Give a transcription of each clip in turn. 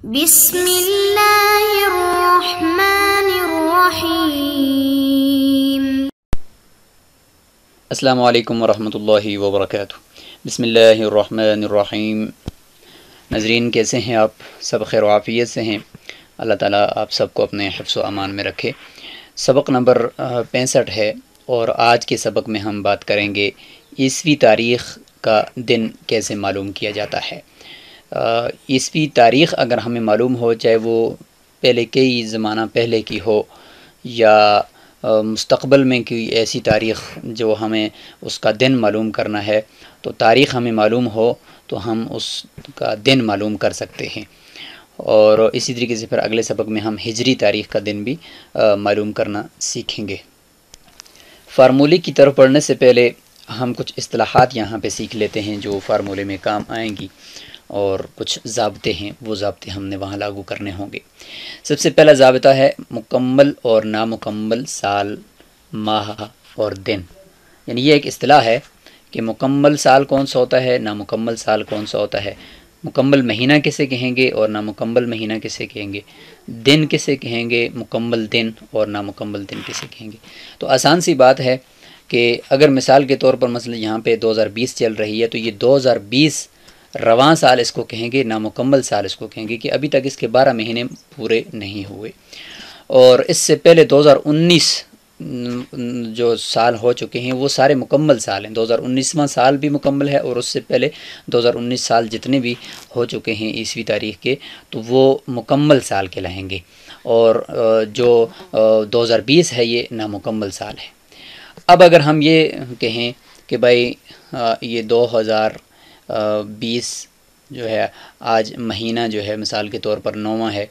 بسم اللہ الرحمن الرحیم۔ السلام علیکم ورحمۃ اللہ وبرکاتہ۔ بسم اللہ الرحمن الرحیم۔ ناظرین، کیسے ہیں آپ؟ سب خیر و عافیت سے ہیں؟ اللہ تعالیٰ آپ سب کو اپنے حفظ و امان میں رکھے۔ سبق نمبر 65 ہے اور آج کے سبق میں ہم بات کریں گے عیسوی تاریخ کا دن کیسے معلوم کیا جاتا ہے۔ عیسوی تاریخ اگر ہمیں معلوم ہو، چاہے وہ پہلے کئی زمانہ پہلے کی ہو یا مستقبل میں کوئی ایسی تاریخ جو ہمیں اس کا دن معلوم کرنا ہے، تو تاریخ ہمیں معلوم ہو تو ہم اس کا دن معلوم کر سکتے ہیں۔ اور اسی طریقے سے پھر اگلے سبق میں ہم ہجری تاریخ کا دن بھی معلوم کرنا سیکھیں گے۔ فارمولے کی طرف پڑھنے سے پہلے ہم کچھ اصطلاحات یہاں پہ سیکھ لیتے ہیں جو فارمولے میں کام آئیں گی، اور کچھ ضابطے ہیں، وہ ضابطے ہم نے وہاں لاگو کرنے ہوں گے۔ سب سے پہلا ضابطہ ہے مکمل اور نامکمل سال، ماہ اور دن۔ یعنی یہ ایک اصطلاح ہے کہ مکمل سال کون سا ہوتا ہے، نامکمل سال کون سا ہوتا ہے، مکمل مہینہ کسے کہیں گے اور نامکمل مہینہ کسے کہیں گے، دن کسے کہیں گے، مکمل دن اور نامکمل دن کسے کہیں گے۔ تو آسان سی بات ہے کہ اگر مثال کے طور پر مثلا یہاں پہ 2020 چل رہی ہے، تو یہ 2020 رواں سال اس کو کہیں گے، نامکمل سال اس کو کہیں گے کہ ابھی تک اس کے 12 مہینے پورے نہیں ہوئے۔ اور اس سے پہلے 2019 جو سال ہو چکے ہیں وہ سارے مکمل سال ہیں، 2019واں سال بھی مکمل ہے، اور اس سے پہلے 2019 سال جتنے بھی ہو چکے ہیں عیسوی تاریخ کے، تو وہ مکمل سال کہلائیں گے، اور جو 2020 ہے یہ نامکمل سال ہے۔ اب اگر ہم یہ کہیں کہ بھائی یہ 2020 جو ہے آج مہینہ جو ہے مثال کے طور پر 9واں ہے،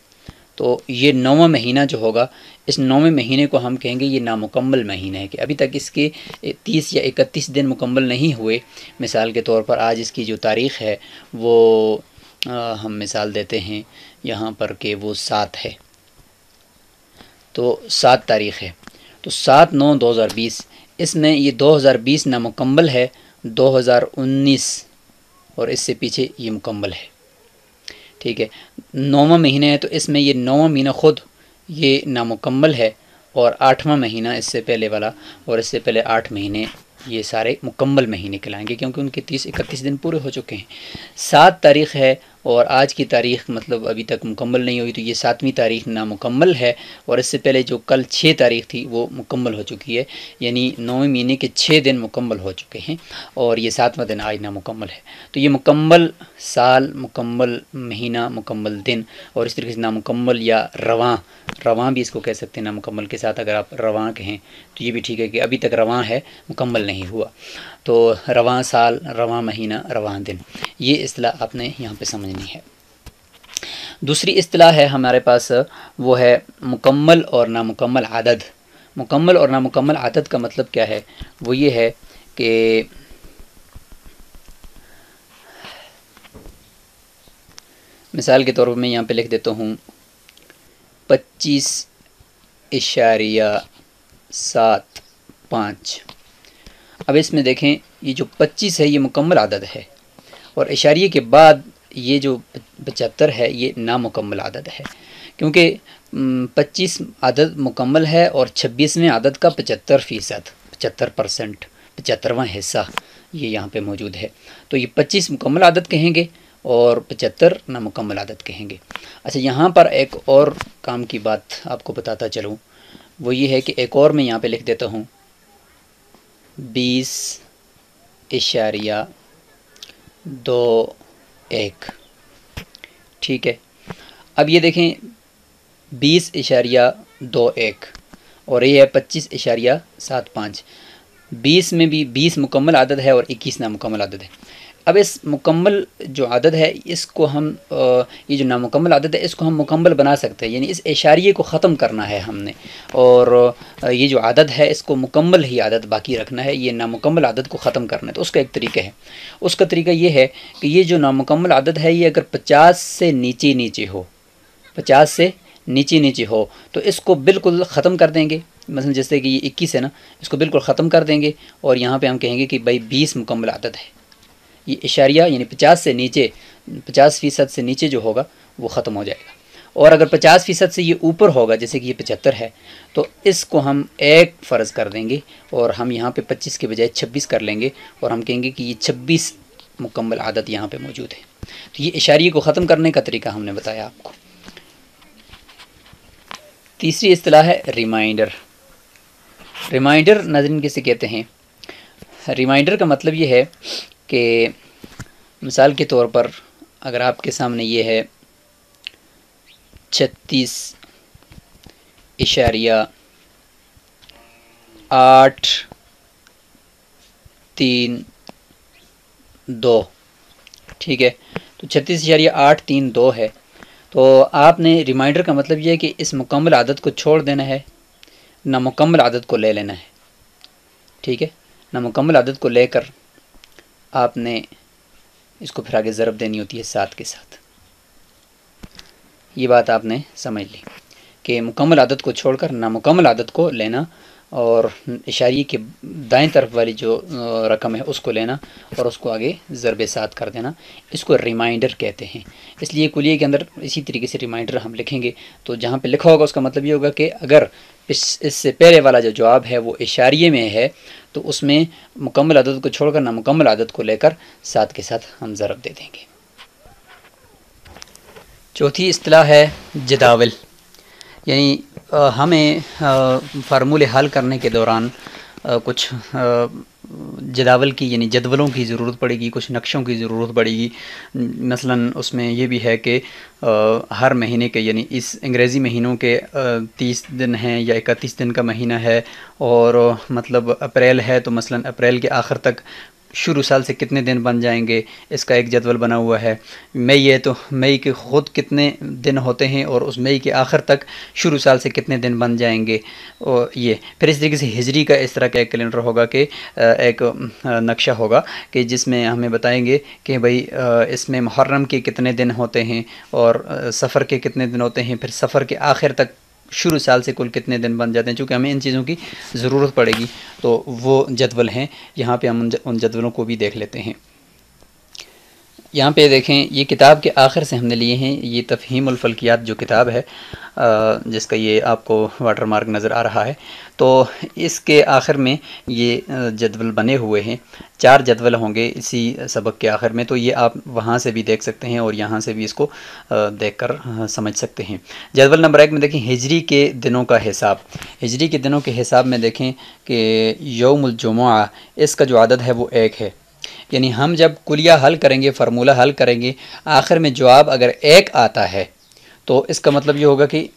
تو یہ 9واں مہینہ جو ہوگا، اس 9ویں مہینے کو ہم کہیں گے یہ نامکمل مہینہ ہے کہ ابھی تک اس کے 30 یا 31 دن مکمل نہیں ہوئے۔ مثال کے طور پر آج اس کی جو تاریخ ہے وہ ہم مثال دیتے ہیں یہاں پر کہ وہ 7 ہے، تو 7 تاریخ ہے، تو 7/9/2020، اس میں یہ 2020 نامکمل ہے، 2019 اور اس سے پیچھے یہ مکمل ہے، ٹھیک ہے۔ 9واں مہینہ ہے تو اس میں یہ 9واں مہینہ خود یہ نامکمل ہے، اور 8واں مہینہ اس سے پہلے والا اور اس سے پہلے 8 مہینے یہ سارے مکمل مہینے کہلائیں گے کیونکہ ان کے 30-31 دن پورے ہو چکے ہیں۔ 7 تاریخ ہے اور آج کی تاریخ مطلب ابھی تک مکمل نہیں ہوئی، تو یہ 7ویں تاریخ نامکمل ہے، اور اس سے پہلے جو کل 6 تاریخ تھی وہ مکمل ہو چکی ہے، یعنی 9ویں مہینے کے 6 دن مکمل ہو چکے ہیں، اور یہ 7واں دن آج نامکمل ہے۔ تو یہ مکمل سال، مکمل مہینہ، مکمل دن، اور اس طریقے سے نامکمل یا رواں بھی اس کو کہہ سکتے ہیں، نامکمل کے ساتھ اگر آپ رواں کہیں تو یہ بھی ٹھیک ہے کہ ابھی تک رواں ہے، مکمل نہیں ہوا، تو رواں سال، رواں مہینہ، رواں دن، یہ اصطلاح آپ نے یہاں پہ سمجھنی ہے۔ دوسری اصطلاح ہے ہمارے پاس، وہ ہے مکمل اور نامکمل عدد۔ مکمل اور نامکمل عدد کا مطلب کیا ہے؟ وہ یہ ہے کہ مثال کے طور پر میں یہاں پہ لکھ دیتا ہوں 25.75۔ اب اس میں دیکھیں یہ جو 25 ہے یہ مکمل عدد ہے، اور اشاریے کے بعد یہ جو 75 ہے یہ نامکمل عدد ہے، کیونکہ 25 عدد مکمل ہے اور 26ویں عدد کا 75%، 75%، 75واں حصہ یہ یہاں پہ موجود ہے، تو یہ 25 مکمل عدد کہیں گے اور 75 نامکمل عدد کہیں گے۔ اچھا، یہاں پر ایک اور کام کی بات آپ کو بتاتا چلوں، وہ یہ ہے کہ ایک اور میں یہاں پہ لکھ دیتا ہوں 20.21، ٹھیک ہے۔ اب یہ دیکھیں 20.21 اور یہ ہے 25.75۔ 20 میں بھی 20 مکمل عدد ہے اور 21 نامکمل عدد ہے۔ اب اس مکمل جو عدد ہے اس کو ہم یہ جو نامکمل عدد ہے اس کو ہم مکمل بنا سکتے ہیں، یعنی اس اشاریے کو ختم کرنا ہے ہم نے، اور یہ جو عدد ہے اس کو مکمل ہی عدد باقی رکھنا ہے، یہ نامکمل عدد کو ختم کرنا ہے۔ تو اس کا ایک طریقہ ہے، اس کا طریقہ یہ ہے کہ یہ جو نامکمل عدد ہے یہ اگر 50 سے نیچے ہو، 50 سے نیچے ہو تو اس کو بالکل ختم کر دیں گے، مثلا جیسے کہ یہ 21 ہے نا، اس کو بالکل ختم کر دیں گے، اور یہاں پہ ہم کہیں گے کہ بھائی 20 مکمل عدد ہے۔ یہ اشاریہ یعنی 50 سے نیچے، 50% سے نیچے جو ہوگا وہ ختم ہو جائے گا۔ اور اگر 50% سے یہ اوپر ہوگا، جیسے کہ یہ 75 ہے، تو اس کو ہم 1 فرض کر دیں گے اور ہم یہاں پہ 25 کے بجائے 26 کر لیں گے، اور ہم کہیں گے کہ یہ 26 مکمل عدد یہاں پہ موجود ہے۔ تو یہ اشاریے کو ختم کرنے کا طریقہ ہم نے بتایا آپ کو۔ تیسری اصطلاح ہے ریمائنڈر۔ ریمائنڈر ناظرین کسے کہتے ہیں؟ ریمائنڈر کا مطلب یہ ہے کہ مثال کے طور پر اگر آپ کے سامنے یہ ہے 36.832، ٹھیک ہے، تو 36.832 ہے، تو آپ نے ریمائنڈر کا مطلب یہ ہے کہ اس مکمل عدد کو چھوڑ دینا ہے، نہ مکمل عدد کو لے لینا ہے، ٹھیک ہے، نہ مکمل عدد کو لے کر آپ نے اس کو پھر آگے ضرب دینی ہوتی ہے 7 کے ساتھ۔ یہ بات آپ نے سمجھ لی کہ مکمل عدد کو چھوڑ کر نامکمل عدد کو لینا، اور اشاریے کے دائیں طرف والی جو رقم ہے اس کو لینا اور اس کو آگے ضرب 7 کر دینا، اس کو ریمائنڈر کہتے ہیں۔ اس لیے کلیے کے اندر اسی طریقے سے ریمائنڈر ہم لکھیں گے، تو جہاں پہ لکھا ہوگا اس کا مطلب یہ ہوگا کہ اگر اس سے پہلے والا جو جواب ہے وہ اشاریے میں ہے تو اس میں مکمل عدد کو چھوڑ کر نامکمل عدد کو لے کر 7 کے ساتھ ہم ضرب دے دیں گے۔ چوتھی اصطلاح ہے جداول، یعنی ہمیں فارمولے حل کرنے کے دوران کچھ جداول کی یعنی جدولوں کی ضرورت پڑے گی، کچھ نقشوں کی ضرورت پڑے گی۔ مثلا اس میں یہ بھی ہے کہ ہر مہینے کے یعنی اس انگریزی مہینوں کے 30 دن ہیں یا 31 دن کا مہینہ ہے، اور مطلب اپریل ہے تو مثلا اپریل کے آخر تک شروع سال سے کتنے دن بن جائیں گے، اس کا ایک جدول بنا ہوا ہے۔ مئی ہے تو مئی کے خود کتنے دن ہوتے ہیں اور اس مئی کے آخر تک شروع سال سے کتنے دن بن جائیں گے، اور یہ پھر اس طریقے سے ہجری کا اس طرح کا ایک کیلنڈر ہوگا کہ ایک نقشہ ہوگا کہ جس میں ہمیں بتائیں گے کہ بھئی اس میں محرم کے کتنے دن ہوتے ہیں اور سفر کے کتنے دن ہوتے ہیں، پھر سفر کے آخر تک شروع سال سے کل کتنے دن بن جاتے ہیں۔ چونکہ ہمیں ان چیزوں کی ضرورت پڑے گی تو وہ جدول ہیں، یہاں پہ ہم ان جدولوں کو بھی دیکھ لیتے ہیں۔ یہاں پہ دیکھیں یہ کتاب کے آخر سے ہم نے لیے ہیں، یہ تفہیم الفلکیات جو کتاب ہے جس کا یہ آپ کو واٹر مارک نظر آ رہا ہے، تو اس کے آخر میں یہ جدول بنے ہوئے ہیں، 4 جدول ہوں گے اسی سبق کے آخر میں، تو یہ آپ وہاں سے بھی دیکھ سکتے ہیں اور یہاں سے بھی اس کو دیکھ کر سمجھ سکتے ہیں۔ جدول نمبر 1 میں دیکھیں ہجری کے دنوں کا حساب۔ ہجری کے دنوں کے حساب میں دیکھیں کہ یوم الجمعہ اس کا جو عدد ہے وہ 1 ہے، یعنی ہم جب کلیہ حل کریں گے، فارمولہ حل کریں گے، آخر میں جواب اگر 1 آتا ہے تو اس کا مطلب یہ ہوگا کہ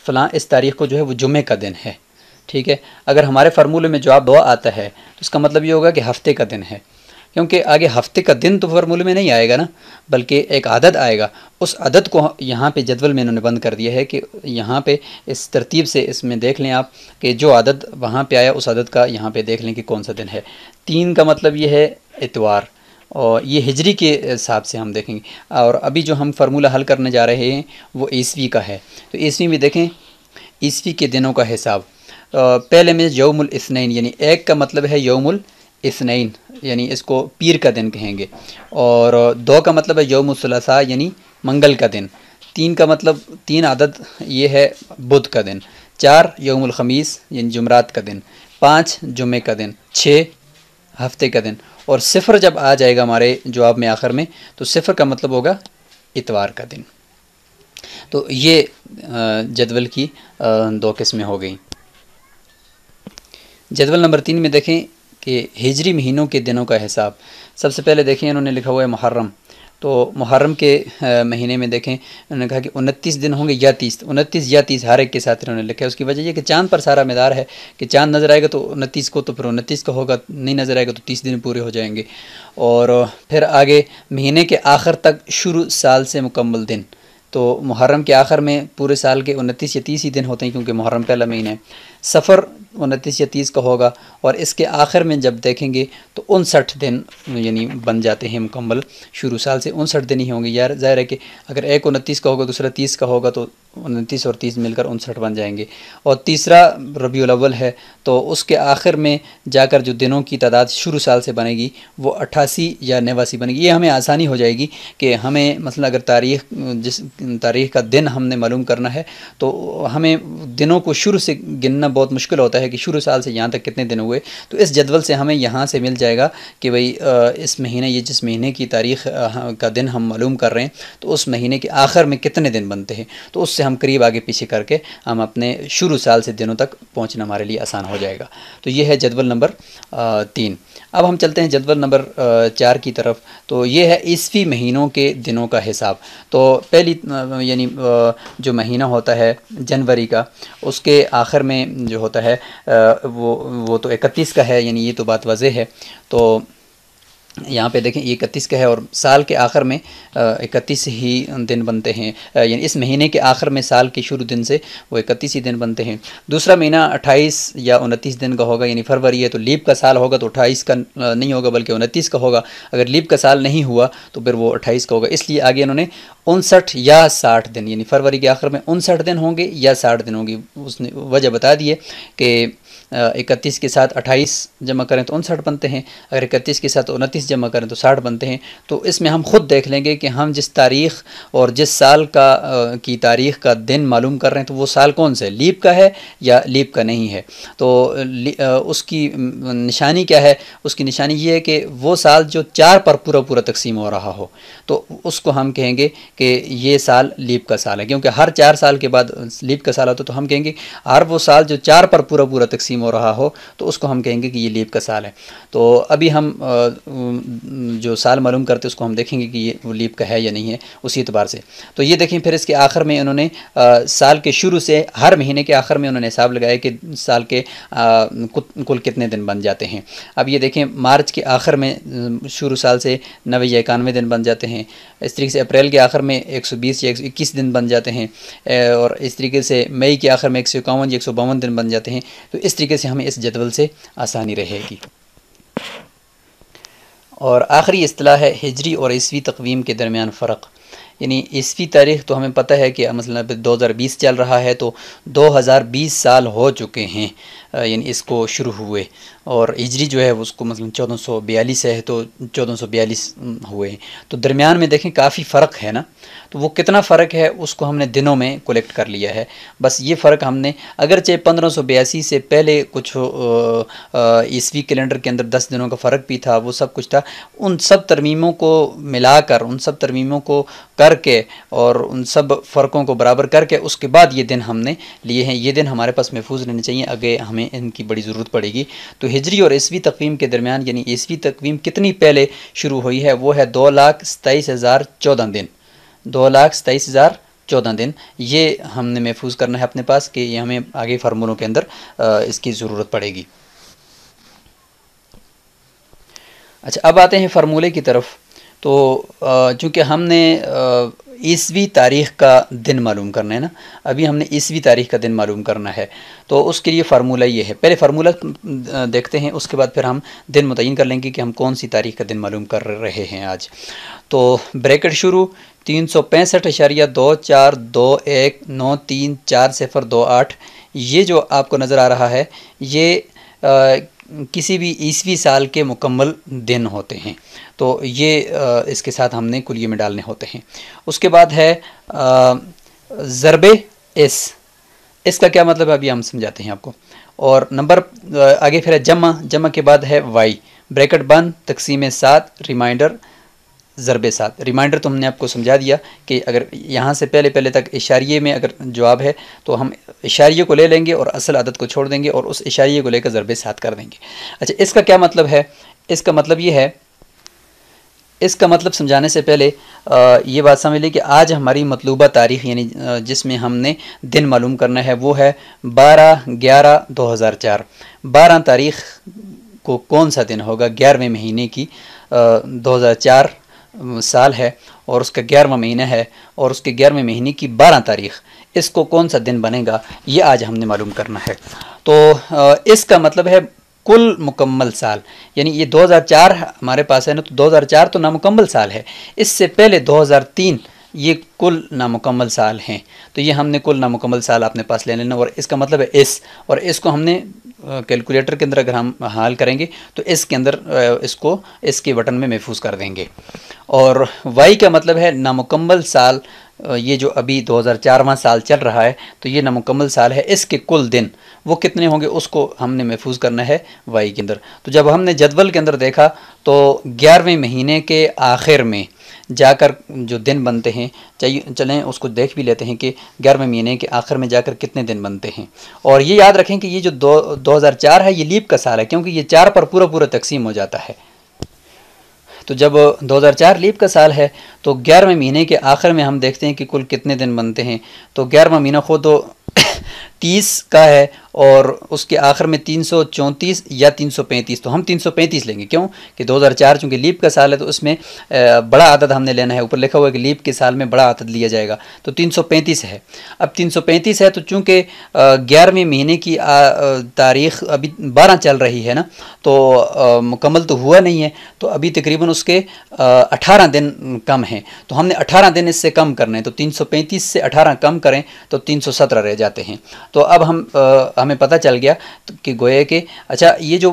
فلاں اس تاریخ کو جو ہے وہ جمعے کا دن ہے، ٹھیک ہے۔ اگر ہمارے فارمولے میں جواب 2 آتا ہے تو اس کا مطلب یہ ہوگا کہ ہفتے کا دن ہے، کیونکہ آگے ہفتے کا دن تو فارمولے میں نہیں آئے گا نا، بلکہ ایک عدد آئے گا۔ اس عدد کو یہاں پہ جدول میں انہوں نے بند کر دیا ہے کہ یہاں پہ اس ترتیب سے اس میں دیکھ لیں آپ کہ جو عدد وہاں پہ آیا اس عدد کا یہاں پہ دیکھ لیں کہ کون سا دن ہے۔ 3 کا مطلب یہ ہے اتوار، اور یہ ہجری کے حساب سے ہم دیکھیں گے، اور ابھی جو ہم فارمولہ حل کرنے جا رہے ہیں وہ عیسوی کا ہے، تو عیسوی میں دیکھیں عیسوی کے دنوں کا حساب۔ پہلے میں یوم الاثنین یعنی 1 کا مطلب ہے یوم الاثنین، یعنی اس کو پیر کا دن کہیں گے، اور 2 کا مطلب ہے یوم الثلاثاء یعنی منگل کا دن، 3 کا مطلب 3 عدد یہ ہے بدھ کا دن، 4 یوم الخمیس یعنی جمعرات کا دن، 5 جمعے کا دن، 6 ہفتے کا دن، اور 0 جب آ جائے گا ہمارے جواب میں آخر میں تو 0 کا مطلب ہوگا اتوار کا دن۔ تو یہ جدول کی 2 قسمیں ہو گئیں۔ جدول نمبر 3 میں دیکھیں کہ ہجری مہینوں کے دنوں کا حساب۔ سب سے پہلے دیکھیں انہوں نے لکھا ہوا ہے محرم، تو محرم کے مہینے میں دیکھیں انہوں نے کہا کہ 29 دن ہوں گے یا 30، 29 یا 30 ہر ایک کے ساتھ انہوں نے لکھا ہے۔ اس کی وجہ یہ کہ چاند پر سارا مدار ہے کہ چاند نظر آئے گا تو 29 کو تو پھر 29 کا ہوگا، نہیں نظر آئے گا تو 30 دن پورے ہو جائیں گے۔ اور پھر آگے مہینے کے آخر تک شروع سال سے مکمل دن، تو محرم کے آخر میں پورے سال کے 29 یا 30 ہی دن ہوتے ہیں کیونکہ محرم پہلا مہینہ ہے۔ سفر 29 یا 30 کا ہوگا، اور اس کے آخر میں جب دیکھیں گے تو 59 دن یعنی بن جاتے ہیں مکمل، شروع سال سے 59 دن ہی ہوں گے. یار ظاہر ہے کہ اگر ایک 29 کا ہوگا دوسرا 30 کا ہوگا تو 29 اور 30 مل کر 59 بن جائیں گے. اور تیسرا ربیع الاول ہے تو اس کے آخر میں جا کر جو دنوں کی تعداد شروع سال سے بنے گی وہ 88 یا 89 بنے گی. یہ ہمیں آسانی ہو جائے گی کہ ہمیں مثلا اگر جس تاریخ کا دن ہم نے معلوم کرنا ہے تو ہمیں دنوں کو شروع سے گننا بہت مشکل ہوتا ہے کہ شروع سال سے یہاں تک کتنے دن ہوئے. تو اس جدول سے ہمیں یہاں سے مل جائے گا کہ بھئی اس مہینے یہ جس مہینے کی تاریخ کا دن ہم معلوم کر رہے ہیں تو اس مہینے کے آخر میں کتنے دن بنتے ہیں. تو اس سے ہم قریب آگے پیچھے کر کے ہم اپنے شروع سال سے دنوں تک پہنچنا ہمارے لیے آسان ہو جائے گا. تو یہ ہے جدول نمبر 3. اب ہم چلتے ہیں جدول نمبر 4 کی طرف. تو یہ ہے عیسوی مہینوں کے دنوں کا حساب. تو پہلی یعنی جو مہینہ ہوتا ہے جنوری کا، اس کے آخر میں جو ہوتا ہے وہ تو 31 کا ہے، یعنی یہ تو بات واضح ہے. تو یہاں پہ دیکھیں یہ 31 کا ہے اور سال کے آخر میں 31 ہی دن بنتے ہیں، یعنی اس مہینے کے آخر میں سال کے شروع دن سے وہ 31 ہی دن بنتے ہیں. دوسرا مہینہ 28 یا 29 دن کا ہوگا، یعنی فروری ہے تو لیپ کا سال ہوگا تو 28 کا نہیں ہوگا بلکہ 29 کا ہوگا. اگر لیپ کا سال نہیں ہوا تو پھر وہ 28 کا ہوگا. اس لیے آگے انہوں نے 59 یا 60 دن، یعنی فروری کے آخر میں 59 دن ہوں گے یا 60 دن ہوں گے. اس نے وجہ بتا دی ہے کہ 31 کے ساتھ 28 جمع کریں تو 59 بنتے ہیں، اگر 31 کے ساتھ 29 جمع کریں تو 60 بنتے ہیں. تو اس میں ہم خود دیکھ لیں گے کہ ہم جس تاریخ اور جس سال کی تاریخ کا دن معلوم کر رہے ہیں تو وہ سال کون سے، لیپ کا ہے یا لیپ کا نہیں ہے. تو اس کی نشانی کیا ہے؟ اس کی نشانی یہ ہے کہ وہ سال جو 4 پر پورا تقسیم ہو رہا ہو تو اس کو ہم کہیں گے کہ یہ سال لیپ کا سال ہے، کیونکہ ہر 4 سال کے بعد لیپ کا سال ہوتا ہے. تو ہم کہیں گے ہر وہ سال جو 4 پر پورا تقسیم ہو رہا ہو تو اس کو ہم کہیں گے کہ یہ لیپ کا سال ہے. تو ابھی ہم جو سال معلوم کرتے اس کو ہم دیکھیں گے کہ یہ وہ لیپ کا ہے یا نہیں ہے اسی اعتبار سے. تو یہ دیکھیں پھر اس کے آخر میں انہوں نے سال کے شروع سے ہر مہینے کے آخر میں انہوں نے حساب لگایا کہ سال کے کل کتنے دن بن جاتے ہیں. اب یہ دیکھیں مارچ کے آخر میں شروع سال سے 90 یا 91 دن بن جاتے ہیں. اس طریقے سے اپریل کے آخر میں 120 یا 121 دن بن جاتے ہیں، اور اس طریقے سے مئی کے آخر میں 151 یا 152 دن بن جاتے ہیں. تو اس طریقے سے ہمیں اس جدول سے آسانی رہے گی. اور آخری اصطلاح ہے ہجری اور عیسوی تقویم کے درمیان فرق. یعنی عیسوی تاریخ تو ہمیں پتہ ہے کہ مثلا 2020 چل رہا ہے تو 2020 سال ہو چکے ہیں یعنی اس کو شروع ہوئے، اور ہجری جو ہے اس کو مثلا 1442 ہے تو 1442 ہوئے ہیں. تو درمیان میں دیکھیں کافی فرق ہے نا. تو وہ کتنا فرق ہے اس کو ہم نے دنوں میں کولیکٹ کر لیا ہے. بس یہ فرق ہم نے اگرچہ 1582 سے پہلے کچھ عیسوی کیلنڈر کے اندر 10 دنوں کا فرق بھی تھا، وہ سب کچھ تھا، ان سب ترمیموں کو ملا کر، ان سب ترمیموں کو کر کے اور ان سب فرقوں کو برابر کر کے اس کے بعد یہ دن ہم نے لیے ہیں. یہ دن ہمارے پاس محفوظ رہنے چاہیے، آگے ہمیں ان کی بڑی ضرورت پڑے گی. تو ہجری اور عیسوی تقویم کے درمیان یعنی عیسوی تقویم کتنی پہلے شروع ہوئی ہے وہ ہے 2,27,014 دن. 2,27,014 دن. یہ ہم نے محفوظ کرنا ہے اپنے پاس کہ یہ ہمیں آگے فارمولوں کے اندر اس کی ضرورت پڑے گی. اچھا اب آتے ہیں فارمولے کی طرف. تو چونکہ ہم نے عیسوی تاریخ کا دن معلوم کرنا ہے نا، ابھی ہم نے عیسوی تاریخ کا دن معلوم کرنا ہے تو اس کے لیے فارمولہ یہ ہے. پہلے فارمولہ دیکھتے ہیں، اس کے بعد پھر ہم دن متعین کر لیں گے کہ ہم کون سی تاریخ کا دن معلوم کر رہے ہیں آج. تو بریکٹ شروع 365,2421934,028. یہ جو آپ کو نظر آ رہا ہے یہ کسی بھی عیسوی سال کے مکمل دن ہوتے ہیں. تو یہ اس کے ساتھ ہم نے کلیے میں ڈالنے ہوتے ہیں. اس کے بعد ہے ضرب اس کا کیا مطلب ہے ابھی ہم سمجھاتے ہیں آپ کو. اور نمبر آگے پھر ہے جمع کے بعد ہے وائی، بریکٹ بند، تقسیم 7، ریمائنڈر ضرب 7. ریمائنڈر تو ہم نے آپ کو سمجھا دیا کہ اگر یہاں سے پہلے تک اشاریے میں اگر جواب ہے تو ہم اشاریے کو لے لیں گے اور اصل عدد کو چھوڑ دیں گے اور اس اشاریے کو لے کر ضرب 7 کر دیں گے. اچھا اس کا کیا مطلب ہے؟ اس کا مطلب یہ ہے، اس کا مطلب سمجھانے سے پہلے یہ بات سمجھ لیں کہ آج ہماری مطلوبہ تاریخ یعنی جس میں ہم نے دن معلوم کرنا ہے وہ ہے 12/11/2004. 12 تاریخ کو کون سا دن ہوگا 11ویں مہینے کی 2004 سال ہے اور اس کا 11واں مہینہ ہے اور اس کے 11ویں مہینے کی 12 تاریخ، اس کو کون سا دن بنے گا یہ آج ہم نے معلوم کرنا ہے۔ تو اس کا مطلب ہے کل مکمل سال، یعنی یہ 2004 ہمارے پاس ہے نا، تو 2004 تو نامکمل سال ہے، اس سے پہلے 2003 یہ کل نامکمل سال ہیں، تو یہ ہم نے کل نامکمل سال اپنے پاس لے لینا، اور اس کا مطلب ہے اور اس کو ہم نے کیلکولیٹر کے اندر اگر ہم حل کریں گے تو اس کے اندر اس کے بٹن میں محفوظ کر دیں گے۔ اور وائی کا مطلب ہے نامکمل سال، یہ جو ابھی 2004واں سال چل رہا ہے تو یہ نامکمل سال ہے، اس کے کل دن وہ کتنے ہوں گے اس کو ہم نے محفوظ کرنا ہے وائی کے اندر۔ تو جب ہم نے جدول کے اندر دیکھا تو 11ویں مہینے کے آخر میں جا کر جو دن بنتے ہیں، چلیں اس کو دیکھ بھی لیتے ہیں کہ 11ویں مہینے کے آخر میں جا کر کتنے دن بنتے ہیں۔ اور یہ یاد رکھیں کہ یہ جو 2004 ہے یہ لیپ کا سال ہے، کیونکہ یہ 4 پر پورا تقسیم ہو جاتا ہے۔ تو جب 2004 لیپ کا سال ہے تو 11ویں مہینے کے آخر میں ہم دیکھتے ہیں کہ کل کتنے دن بنتے ہیں، تو 11واں مہینہ خود 30 کا ہے اور اس کے آخر میں 334 یا 335، تو ہم 335 لیں گے، کیوں کہ 2004 چونکہ لیپ کا سال ہے تو اس میں بڑا عدد ہم نے لینا ہے، اوپر لکھا ہوا ہے کہ لیپ کے سال میں بڑا عدد لیا جائے گا، تو 335 ہے۔ اب 335 ہے تو چونکہ 11ویں مہینے کی تاریخ ابھی 12 چل رہی ہے نا، تو مکمل تو ہوا نہیں ہے، تو ابھی تقریباً اس کے 18 دن کم ہیں، تو ہم نے 18 دن اس سے کم کرنے ہیں، تو 335 سے 18 کم کریں تو 317 رہ جاتے ہیں۔ تو اب ہمیں پتہ چل گیا کہ گویا کہ اچھا یہ جو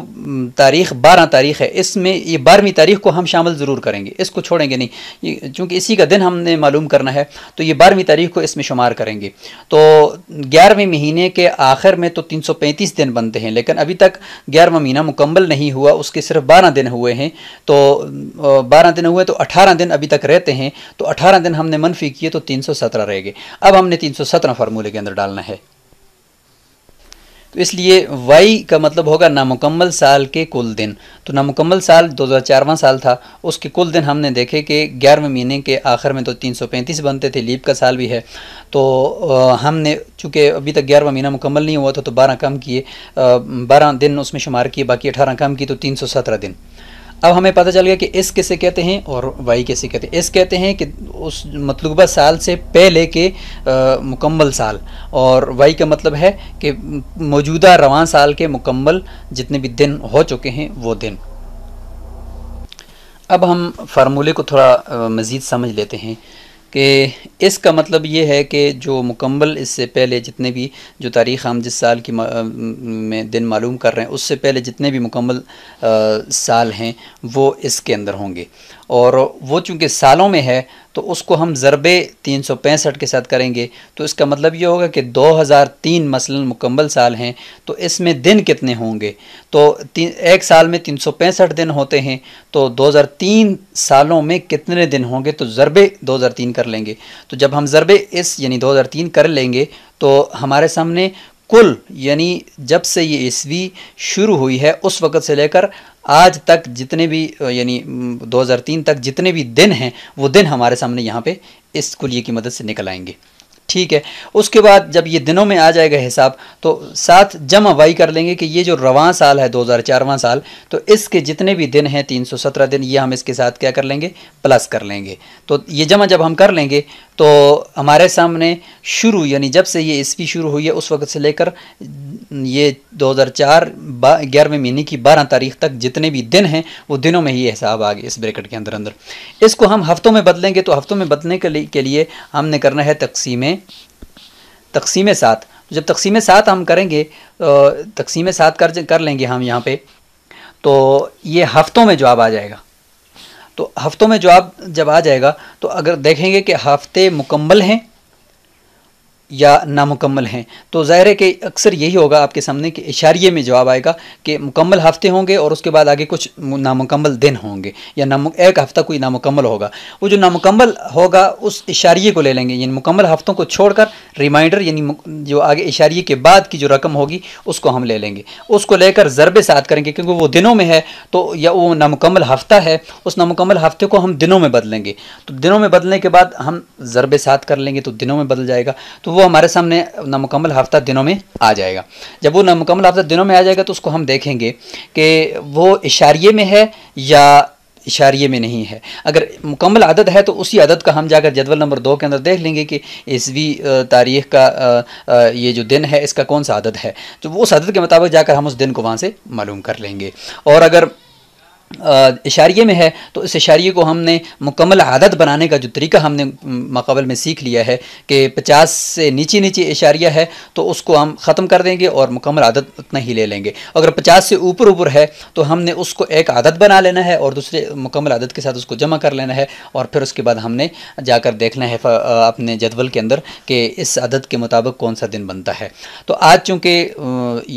تاریخ 12 تاریخ ہے، اس میں یہ 12ویں تاریخ کو ہم شامل ضرور کریں گے، اس کو چھوڑیں گے نہیں، چونکہ اسی کا دن ہم نے معلوم کرنا ہے تو یہ 12ویں تاریخ کو اس میں شمار کریں گے۔ تو 11ویں مہینے کے آخر میں تو 335 دن بنتے ہیں، لیکن ابھی تک 11واں مہینہ مکمل نہیں ہوا، اس کے صرف 12 دن ہوئے ہیں، تو 12 دن ہوئے تو 18 دن ابھی تک رہتے ہیں، تو 18 دن ہم نے منفی کیے تو 317 رہ گئے۔ اب ہم نے 317 فارمولے کے اندر ڈالنا ہے، تو اس لیے وائی کا مطلب ہوگا نامکمل سال کے کل دن۔ تو نامکمل سال 2004واں سال تھا، اس کے کل دن ہم نے دیکھے کہ 11ویں مہینے کے آخر میں تو 335 بنتے تھے، لیپ کا سال بھی ہے، تو ہم نے چونکہ ابھی تک 11واں مہینہ مکمل نہیں ہوا تھا تو 12 کم کیے، 12 دن اس میں شمار کیے، باقی 18 کم کی تو 317 دن۔ اب ہمیں پتہ چل گیا کہ اس کیسے کہتے ہیں اور وائی کیسے کہتے ہیں۔ اس کہتے ہیں کہ اس مطلوبہ سال سے پہلے کے مکمل سال، اور وائی کا مطلب ہے کہ موجودہ رواں سال کے مکمل جتنے بھی دن ہو چکے ہیں وہ دن۔ اب ہم فارمولے کو تھوڑا مزید سمجھ لیتے ہیں کہ اس کا مطلب یہ ہے کہ جو مکمل اس سے پہلے جتنے بھی جو تاریخ ہم جس سال کی میں دن معلوم کر رہے ہیں اس سے پہلے جتنے بھی مکمل سال ہیں وہ اس کے اندر ہوں گے، اور وہ چونکہ سالوں میں ہے تو اس کو ہم ضرب 365 کے ساتھ کریں گے، تو اس کا مطلب یہ ہوگا کہ 2003 مثلا مکمل سال ہیں تو اس میں دن کتنے ہوں گے، تو ایک سال میں 365 دن ہوتے ہیں، تو 2003 سالوں میں کتنے دن ہوں گے، تو ضرب 2003 کر لیں گے۔ تو جب ہم ضرب یعنی 2003 کر لیں گے تو ہمارے سامنے کل یعنی جب سے یہ عیسوی شروع ہوئی ہے اس وقت سے لے کر آج تک جتنے بھی یعنی 2003 تک جتنے بھی دن ہیں وہ دن ہمارے سامنے یہاں پہ اس کلیے کی مدد سے نکل آئیں گے، ٹھیک ہے۔ اس کے بعد جب یہ دنوں میں آ جائے گا حساب تو ساتھ جمع وائی کر لیں گے کہ یہ جو رواں سال ہے 2004واں سال، تو اس کے جتنے بھی دن ہیں 317 دن، یہ ہم اس کے ساتھ کیا کر لیں گے، پلس کر لیں گے۔ تو یہ جمع جب ہم کر لیں گے تو ہمارے سامنے شروع یعنی جب سے یہ عیسوی شروع ہوئی ہے اس وقت سے لے کر یہ 2004 11ویں مہینے کی 12 تاریخ تک جتنے بھی دن ہیں وہ دنوں میں ہی حساب آ گئے اس بریکٹ کے اندر۔ اس کو ہم ہفتوں میں بدلیں گے، تو ہفتوں میں بدلنے کے لیے ہم نے کرنا ہے تقسیم 7۔ جب تقسیم 7 ہم کریں گے، تقسیم 7 کر لیں گے ہم یہاں پہ، تو یہ ہفتوں میں جواب آ جائے گا۔ تو ہفتوں میں جواب جب آ جائے گا تو اگر دیکھیں گے کہ ہفتے مکمل ہیں یا نامکمل ہیں، تو ظاہر ہے کہ اکثر یہی ہوگا آپ کے سامنے کہ اشاریے میں جواب آئے گا کہ مکمل ہفتے ہوں گے اور اس کے بعد آگے کچھ نامکمل دن ہوں گے، یا ایک ہفتہ کوئی نامکمل ہوگا۔ وہ جو نامکمل ہوگا اس اشاریے کو لے لیں گے، یعنی مکمل ہفتوں کو چھوڑ کر ریمائنڈر یعنی جو آگے اشاریے کے بعد کی جو رقم ہوگی اس کو ہم لے لیں گے، اس کو لے کر ضرب 7 کریں گے، کیونکہ وہ دنوں میں ہے تو یا وہ نامکمل ہفتہ ہے، اس نامکمل ہفتے کو ہم دنوں میں بدلیں گے، تو دنوں میں بدلنے کے بعد ہم ضرب 7 کر لیں گے تو دنوں میں بدل جائے گا، تو وہ ہمارے سامنے نامکمل ہفتہ دنوں میں آ جائے گا۔ جب وہ نامکمل ہفتہ دنوں میں آ جائے گا تو اس کو ہم دیکھیں گے کہ وہ اشاریے میں ہے یا اشاریے میں نہیں ہے. اگر مکمل عدد ہے تو اسی عدد کا ہم جا کر جدول نمبر 2 کے اندر دیکھ لیں گے کہ عیسوی تاریخ کا یہ جو دن ہے اس کا کون سا عدد ہے، تو وہ اس عدد کے مطابق جا کر ہم اس دن کو وہاں سے معلوم کر لیں گے. اور اگر اشاریے میں ہے تو اس اشاریے کو ہم نے مکمل عدد بنانے کا جو طریقہ ہم نے ماقبل میں سیکھ لیا ہے کہ 50 سے نیچے اشاریہ ہے تو اس کو ہم ختم کر دیں گے اور مکمل عدد اتنا ہی لے لیں گے. اگر 50 سے اوپر ہے تو ہم نے اس کو ایک عدد بنا لینا ہے اور دوسرے مکمل عدد کے ساتھ اس کو جمع کر لینا ہے، اور پھر اس کے بعد ہم نے جا کر دیکھنا ہے اپنے جدول کے اندر کہ اس عدد کے مطابق کون سا دن بنتا ہے. تو آج چونکہ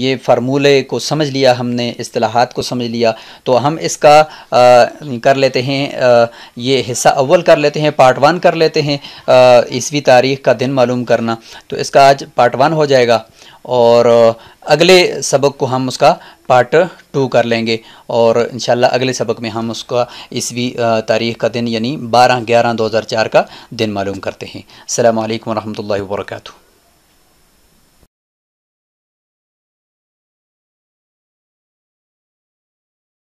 یہ فارمولے کو سمجھ لیا ہم نے، اصطلاحات کو سمجھ لیا، تو ہم اس کا کر لیتے ہیں، یہ حصہ اول کر لیتے ہیں، پارٹ 1 کر لیتے ہیں، عیسوی تاریخ کا دن معلوم کرنا. تو اس کا آج پارٹ 1 ہو جائے گا اور اگلے سبق کو ہم اس کا پارٹ 2 کر لیں گے، اور انشاءاللہ اگلے سبق میں ہم اس کا عیسوی تاریخ کا دن یعنی 12/11/2004 کا دن معلوم کرتے ہیں. السلام علیکم ورحمۃ اللہ وبرکاتہ.